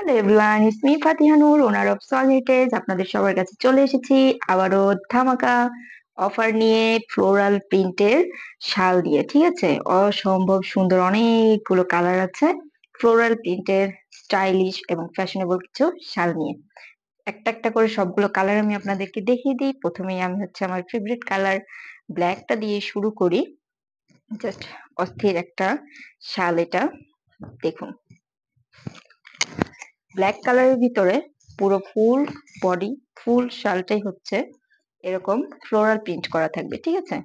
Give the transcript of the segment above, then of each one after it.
Hello everyone, it's me Fatiha Noor, owner of Solitage. আপনাদের সবার কাছে চলে এসেছি আবারও ধামাকা অফার নিয়ে, ফ্লোরাল প্রিন্টের শাল দিয়ে। ঠিক আছে, অসম্ভব সুন্দর অনেকগুলো কালার আছে ফ্লোরাল প্রিন্টের স্টাইলিশ এবং ফ্যাশনেবল কিছু শাল নিয়ে। একটা একটা করে সবগুলো কালার আমি আপনাদেরকে দেখিয়ে দিই। প্রথমেই আমি আমার ফেভারিট কালার ব্ল্যাকটা দিয়ে শুরু করি। জাস্ট অস্থির একটা শাল এটা, দেখুন। ব্ল্যাক কালারের ভিতরে পুরো ফুল বডি, ফুল শালটাই এরকম ফ্লোরাল প্রিন্ট করা থাকবে। ঠিক আছে,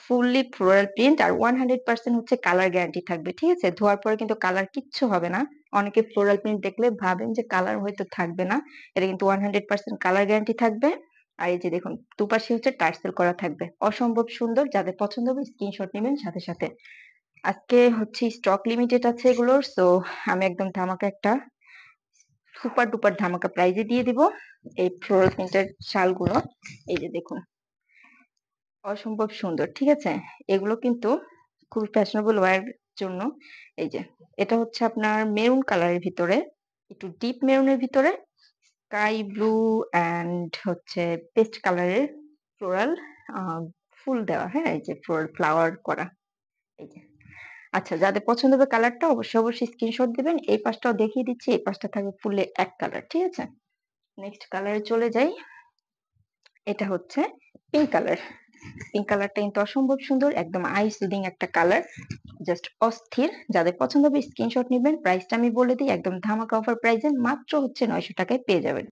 ফুললি ফ্লোরাল প্রিন্ট, আর 100% কালার গ্যারান্টি থাকবে। ঠিক আছে, ধোয়ার পরে কিন্তু কালার কিচ্ছু হবে না। অনেকে ফ্লোরাল প্রিন্ট দেখলে ভাবেন যে কালার হয়তো থাকবে না, এটা কিন্তু 100% কালার গ্যারান্টি থাকবে। আর এই যে দেখুন, দুপাশে টার্সেল করা থাকবে, অসম্ভব সুন্দর। যাদের পছন্দ হবে স্ক্রিনশট নেবেন সাথে সাথে। আজকে স্টক লিমিটেড আছে এগুলোর, সো আমি একদম ধামাকা একটা সুপার ডুপার ধামাকা প্রাইজে দিয়ে দিব এই ফ্লোরাল প্রিন্টের শালগুলো। এই যে দেখুন, অসম্ভব সুন্দর। ঠিক আছে, এগুলো কিন্তু খুব ফ্যাশনেবল ওয়্যার জন্য। এই যে এটা আপনার মেরুন কালারের ভিতরে, একটু ডিপ মেরুনের ভিতরে স্কাই ব্লু এন্ড পেস্ট কালারের ফ্লোরাল ফুল দেওয়া। হ্যাঁ, এই যে ফ্লোরাল ফ্লাওয়ার করা। এই যে, আচ্ছা, যাদের পছন্দ হবে কালারটা অবশ্যই অবশ্যই স্ক্রিনশট দিবেন। এই পাশটাও দেখিয়ে দিচ্ছি, এই পাশটা থাকবে ফুললি এক কালার। ঠিক আছে, নেক্সট কালারে চলে যাই। এটা পিঙ্ক কালার। পিঙ্ক কালারটা কিন্তু অসম্ভব সুন্দর, একদম আই সুদিং একটা কালার, জাস্ট অস্থির। যাদের পছন্দ হবে স্ক্রিনশট নেবেন। প্রাইসটা আমি বলে দিই, একদম ধামাকা অফার প্রাইসে মাত্র 900 টাকায় পেয়ে যাবেন।